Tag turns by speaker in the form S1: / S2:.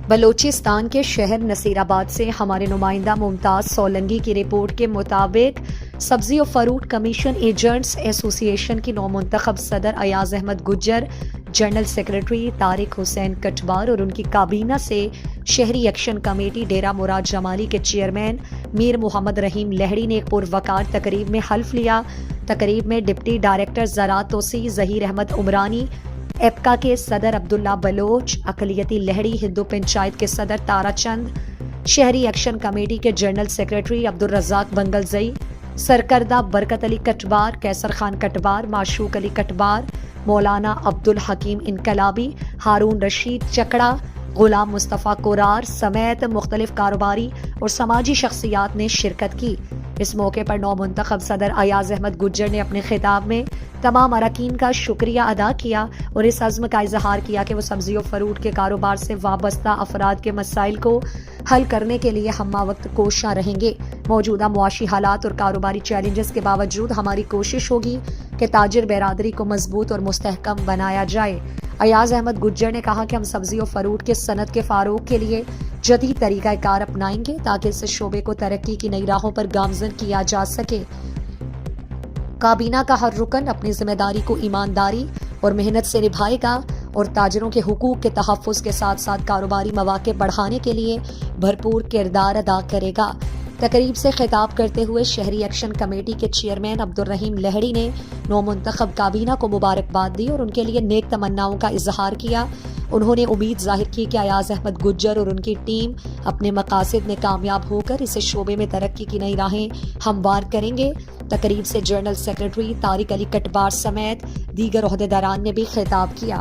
S1: بلوچستان کے شہر نصیرآباد سے ہمارے نمائندہ ممتاز سولنگی کی رپورٹ کے مطابق سبزی و فروٹ کمیشن ایجنٹس ایسوسی ایشن کی نومنتخب صدر ایاز احمد گجر، جنرل سیکرٹری طارق حسین کٹوار اور ان کی کابینہ سے شہری ایکشن کمیٹی ڈیرہ مراد جمالی کے چیئرمین میر محمد رحیم لہڑی نے ایک پروقار تقریب میں حلف لیا۔ تقریب میں ڈپٹی ڈائریکٹر زراعت توسیع ظہیر احمد عمرانی، ایپکا کے صدر عبداللہ بلوچ، اقلیتی لہڑی ہندو پنچایت کے صدر تارا چند، شہری ایکشن کمیٹی کے جنرل سیکرٹری عبدالرزاق بنگلزئی، سرکردہ برکت علی کٹوار، کیسر خان کٹوار، معشوق علی کٹوار، مولانا عبدالحکیم انقلابی، ہارون رشید چکڑا، غلام مصطفیٰ کورار سمیت مختلف کاروباری اور سماجی شخصیات نے شرکت کی۔ اس موقع پر نومنتخب صدر ایاز احمد گجر نے اپنے خطاب میں تمام اراکین کا شکریہ ادا کیا اور اس عزم کا اظہار کیا کہ وہ سبزی و فروٹ کے کاروبار سے وابستہ افراد کے مسائل کو حل کرنے کے لیے ہمہ وقت کوشاں رہیں گے۔ موجودہ معاشی حالات اور کاروباری چیلنجز کے باوجود ہماری کوشش ہوگی کہ تاجر برادری کو مضبوط اور مستحکم بنایا جائے۔ ایاز احمد گجر نے کہا کہ ہم سبزی و فروٹ کے صنعت کے فروغ کے لیے جدید طریقہ کار اپنائیں گے تاکہ اس شعبے کو ترقی کی نئی راہوں پر گامزن کیا جا سکے۔ کابینہ کا ہر رکن اپنی ذمہ داری کو ایمانداری اور محنت سے نبھائے گا اور تاجروں کے حقوق کے تحفظ کے ساتھ ساتھ کاروباری مواقع بڑھانے کے لیے بھرپور کردار ادا کرے گا۔ تقریب سے خطاب کرتے ہوئے شہری ایکشن کمیٹی کے چیئرمین عبدالرحیم لہڑی نے نومنتخب کابینہ کو مبارکباد دی اور ان کے لیے نیک تمناؤں کا اظہار کیا۔ انہوں نے امید ظاہر کی کہ ایاز احمد گجر اور ان کی ٹیم اپنے مقاصد میں کامیاب ہو کر اس شعبے میں ترقی کی نئی راہیں ہموار کریں گے۔ تقریب سے جنرل سیکرٹری طارق علی کٹوار سمیت دیگر عہدیداران نے بھی خطاب کیا۔